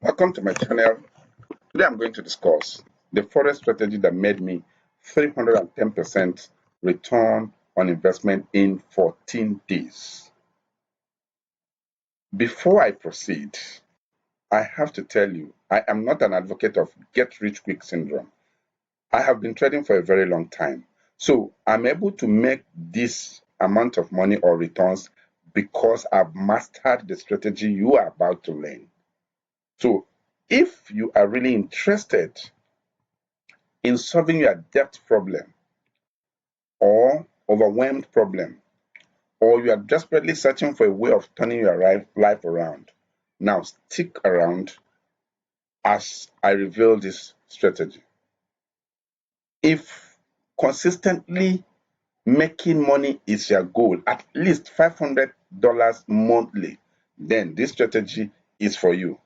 Welcome to my channel. Today I'm going to discuss the forex strategy that made me 310% return on investment in 14 days. Before I proceed, I have to tell you, I am not an advocate of get rich quick syndrome. I have been trading for a very long time. So I'm able to make this amount of money or returns because I've mastered the strategy you are about to learn. So if you are really interested in solving your debt problem or overwhelmed problem, or you are desperately searching for a way of turning your life around, now stick around as I reveal this strategy. If consistently making money is your goal, at least $500 monthly, then this strategy is for you.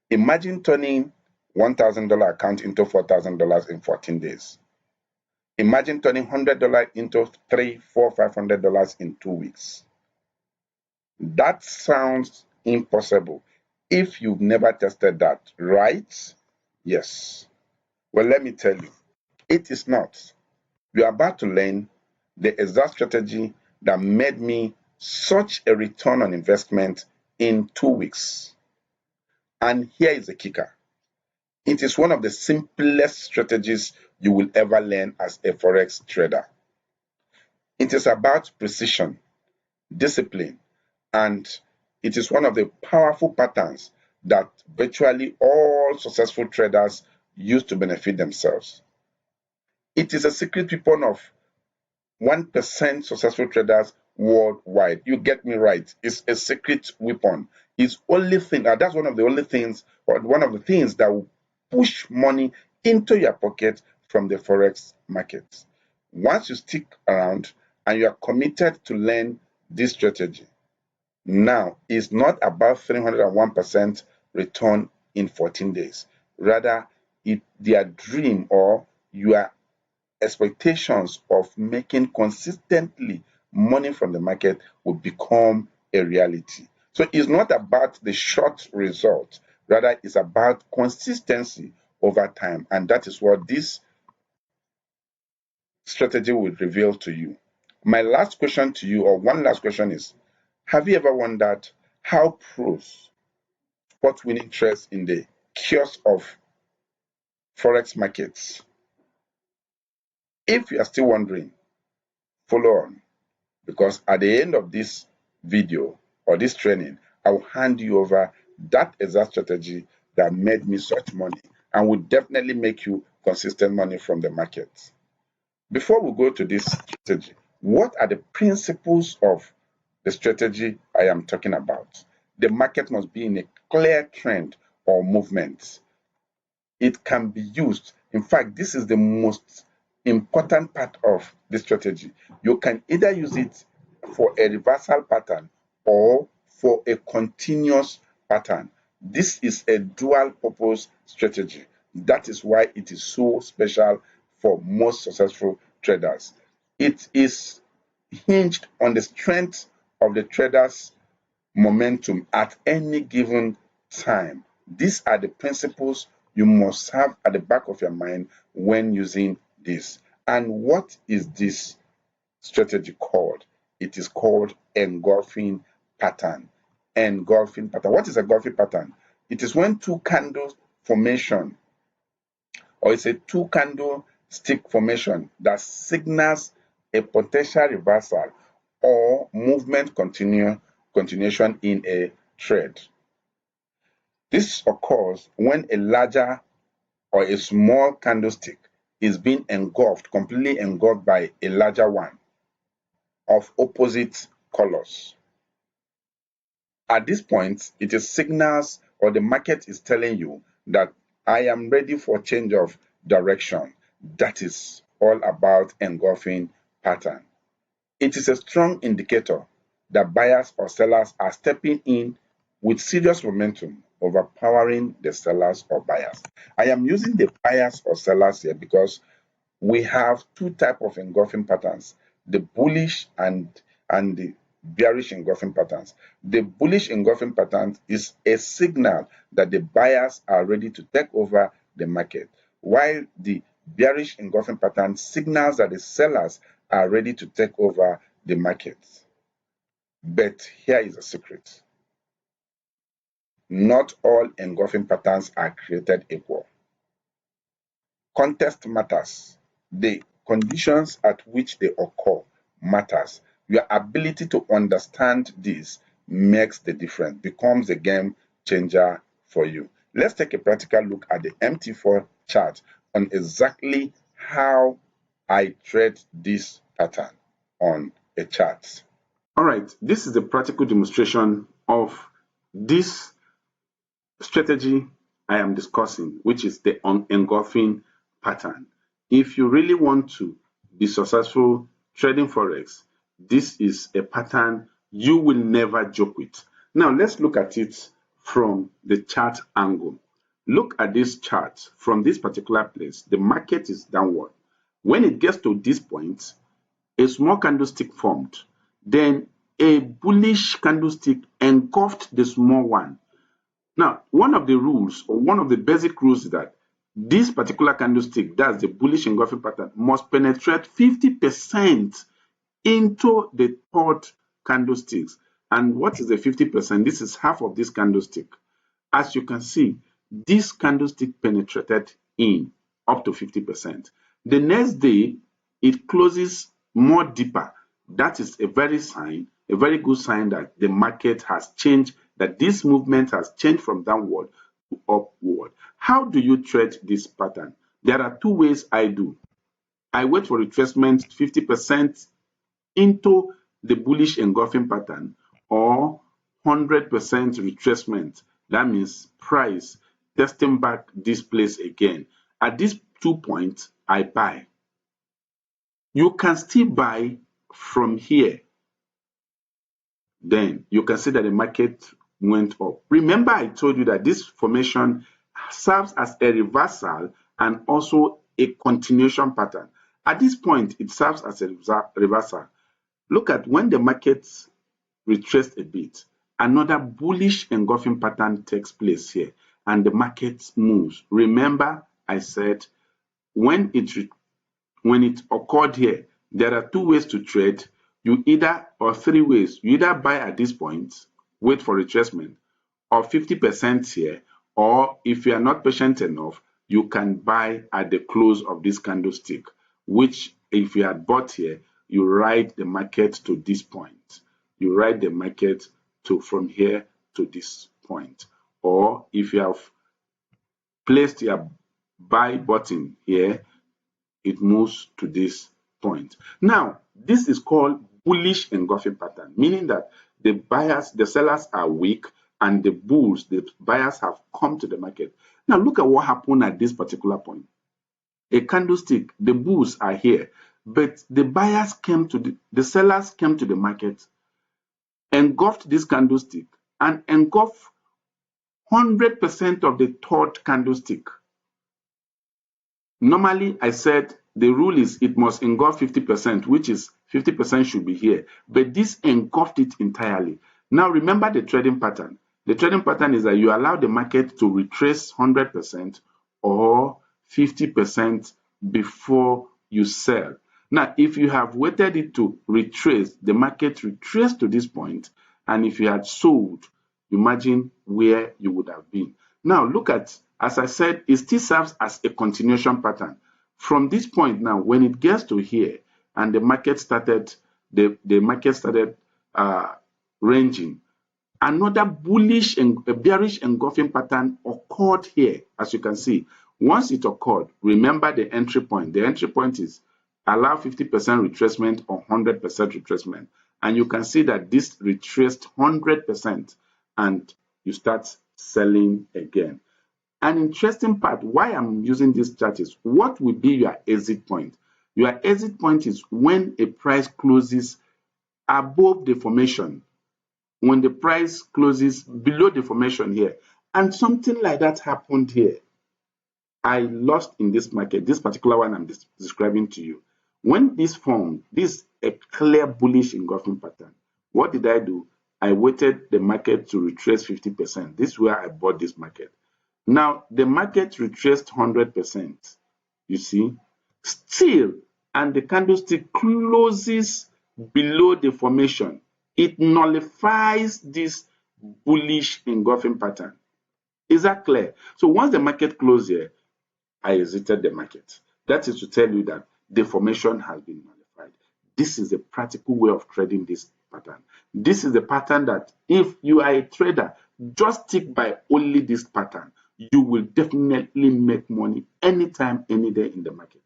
Imagine turning $1,000 account into $4,000 in 14 days. Imagine turning $100 into $300, $400, $500 in 2 weeks. That sounds impossible if you've never tested that, right? Yes. Well, let me tell you, it is not. You are about to learn the exact strategy that made me such a return on investment in 2 weeks. And here is the kicker. It is one of the simplest strategies you will ever learn as a forex trader. It is about precision, discipline, and it is one of the powerful patterns that virtually all successful traders use to benefit themselves. It is a secret weapon of 1% successful traders worldwide. You get me right. It's a secret weapon. It's only thing, that's one of the only things, or one of the things that will push money into your pocket from the forex market. Once you stick around and you are committed to learn this strategy, now it's not about 301% return in 14 days. Rather, their dream or your expectations of making consistently money from the market will become a reality. So it's not about the short result, rather, it's about consistency over time. And that is what this strategy will reveal to you. My last question to you, or one last question, is have you ever wondered how pros spot winning trades in the chaos of forex markets? If you are still wondering, follow on, because at the end of this video or this training, I will hand you over that exact strategy that made me such money and will definitely make you consistent money from the market. Before we go to this strategy, what are the principles of the strategy I am talking about? The market must be in a clear trend or movement. It can be used. In fact, this is the most important part of the strategy. You can either use it for a reversal pattern or for a continuous pattern. This is a dual purpose strategy. That is why it is so special for most successful traders. It is hinged on the strength of the trader's momentum at any given time. These are the principles you must have at the back of your mind when using this. And what is this strategy called? It is called engulfing pattern. Engulfing pattern. What is engulfing pattern? It is when two candle formation, or it's a two candle stick formation that signals a potential reversal or movement continuation in a trade. This occurs when a larger or a small candlestick is being engulfed, completely engulfed by a larger one of opposite colors. At this point, it is signals or the market is telling you that I am ready for change of direction. That is all about engulfing pattern. It is a strong indicator that buyers or sellers are stepping in with serious momentum, overpowering the sellers or buyers. I am using the buyers or sellers here because we have two types of engulfing patterns, the bullish and the bearish engulfing patterns. The bullish engulfing pattern is a signal that the buyers are ready to take over the market, while the bearish engulfing pattern signals that the sellers are ready to take over the market. But here is a secret. Not all engulfing patterns are created equal. Context matters. The conditions at which they occur matters. Your ability to understand this makes the difference, becomes a game changer for you. Let's take a practical look at the MT4 chart on exactly how I trade this pattern on a chart. All right, this is a practical demonstration of this strategy I am discussing, which is the engulfing pattern. If you really want to be successful trading Forex, this is a pattern you will never joke with. Now, let's look at it from the chart angle. Look at this chart. From this particular place, the market is downward. When it gets to this point, a small candlestick formed. Then a bullish candlestick engulfed the small one. Now, one of the rules, or one of the basic rules, is that this particular candlestick, that's the bullish engulfing pattern, must penetrate 50% into the third candlesticks. And what is the 50%? This is half of this candlestick. As you can see, this candlestick penetrated in up to 50%. The next day, it closes more deeper. That is a very good sign that the market has changed, that this movement has changed from downward to upward. How do you trade this pattern? There are two ways I do. I wait for retracement 50% into the bullish engulfing pattern, or 100% retracement. That means price testing back this place again. At these 2 points, I buy. You can still buy from here. Then you can see that the market went up. Remember, I told you that this formation serves as a reversal and also a continuation pattern. At this point, it serves as a reversal. Look at when the market retraced a bit, another bullish engulfing pattern takes place here, and the market moves. Remember, I said when it occurred here, there are two ways to trade. Or three ways. You either buy at this point, wait for retracement, or 50% here, or if you are not patient enough, you can buy at the close of this candlestick, which if you had bought here, you ride the market to this point. You ride the market from here to this point. Or if you have placed your buy button here, it moves to this point. Now, this is called bullish engulfing pattern, meaning that the sellers are weak, and the buyers have come to the market. Now, look at what happened at this particular point. A candlestick, the bulls are here, but the sellers came to the market, engulfed this candlestick, and engulfed 100% of the third candlestick. Normally, I said the rule is it must engulf 50%, which is 50% should be here, but this engulfed it entirely. Now, remember the trading pattern. The trading pattern is that you allow the market to retrace 100% or 50% before you sell. Now, if you have waited it to retrace, the market retraced to this point, and if you had sold, imagine where you would have been. Now, look at, as I said, it still serves as a continuation pattern. From this point now, when it gets to here, and the market started, ranging, another bullish and bearish engulfing pattern occurred here, as you can see. Once it occurred, remember the entry point. The entry point is allow 50% retracement or 100% retracement. And you can see that this retraced 100%, and you start selling again. An interesting part, why I'm using this chart, is what will be your exit point. Your exit point is when a price closes above the formation, when the price closes below the formation here. And something like that happened here. I lost in this market, this particular one I'm describing to you. When this formed, this is a clear bullish engulfing pattern. What did I do? I waited the market to retrace 50%. This is where I bought this market. Now, the market retraced 100%, you see, still, and the candlestick closes below the formation. It nullifies this bullish engulfing pattern. Is that clear? So once the market closed here, I exited the market. That is to tell you that the formation has been nullified. This is a practical way of trading this pattern. This is the pattern that if you are a trader, just stick by only this pattern. You will definitely make money anytime, any day in the market.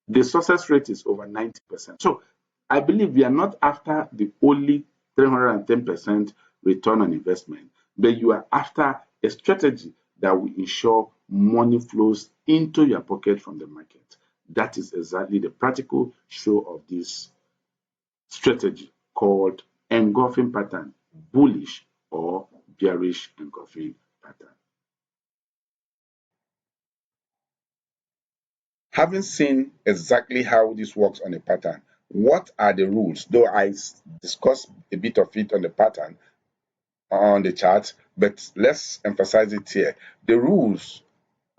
The success rate is over 90%. So I believe we are not after the only 310% return on investment, but you are after a strategy that will ensure money flows into your pocket from the market. That is exactly the practical show of this strategy called engulfing pattern, bullish or bearish engulfing pattern. Having seen exactly how this works on a pattern, what are the rules? Though I discussed a bit of it on the pattern, on the chart, but let's emphasize it here. The rules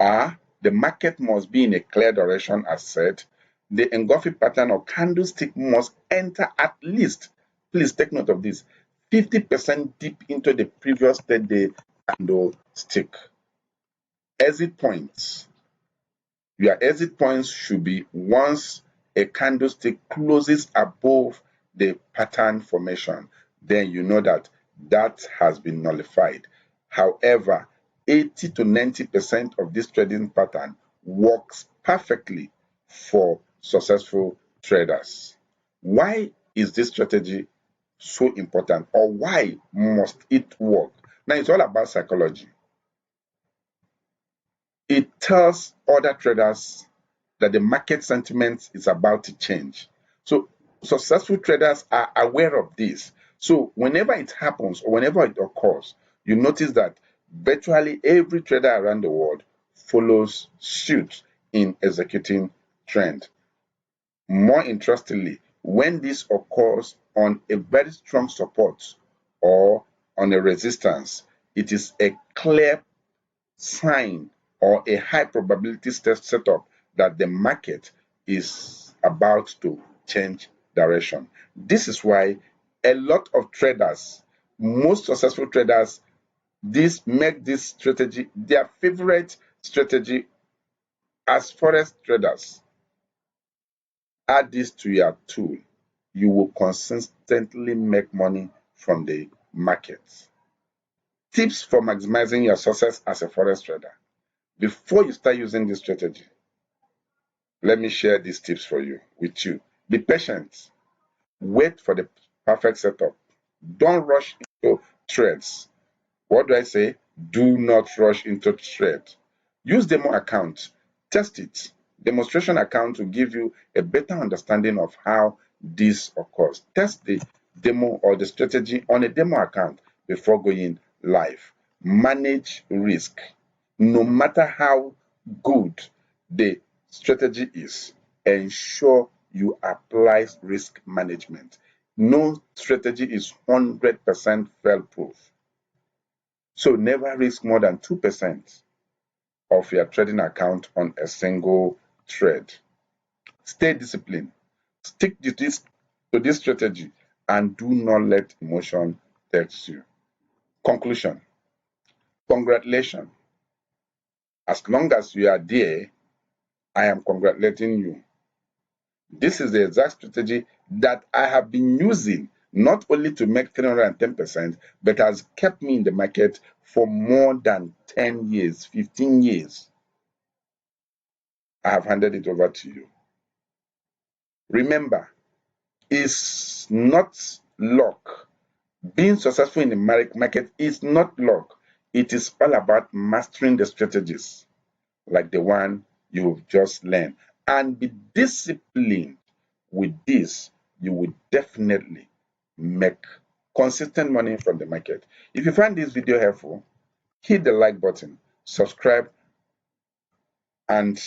are the market must be in a clear direction as said. The engulfing pattern or candlestick must enter at least, please take note of this, 50% deep into the previous 30-day candlestick. Exit points. Your exit points should be once a candlestick closes above the pattern formation, then you know that that has been nullified. However, 80 to 90% of this trading pattern works perfectly for successful traders. Why is this strategy so important, or why must it work? Now, it's all about psychology. It tells other traders that the market sentiment is about to change. So successful traders are aware of this. So whenever it happens or whenever it occurs, you notice that virtually every trader around the world follows suit in executing trend. More interestingly, when this occurs on a very strong support or on a resistance, it is a clear sign or a high probability setup that the market is about to change direction. This is why a lot of traders, most successful traders, make this strategy their favorite strategy as forex traders. Add this to your tool, you will consistently make money from the market. Tips for maximizing your success as a forex trader. Before you start using this strategy, let me share these tips for you with you. Be patient. Wait for the perfect setup. Don't rush into trades. What do I say? Do not rush into trade. Use demo account. Test it. Demonstration account will give you a better understanding of how this occurs. Test the demo or the strategy on a demo account before going live. Manage risk. No matter how good the strategy is, ensure you apply risk management. No strategy is 100% fail-proof. So never risk more than 2% of your trading account on a single trade. Stay disciplined. Stick to this strategy and do not let emotion take you. Conclusion. Congratulations. As long as you are there, I am congratulating you. This is the exact strategy that I have been using not only to make 310%, but has kept me in the market for more than 10 years, 15 years. I have handed it over to you. Remember, it's not luck. Being successful in the market is not luck. It is all about mastering the strategies like the one you've just learned. And be disciplined with this. You will definitely make consistent money from the market. If you find this video helpful, hit the like button, subscribe, and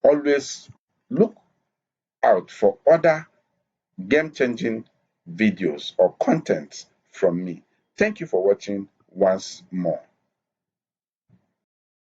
always look out for other game-changing videos or content from me. Thank you for watching once more.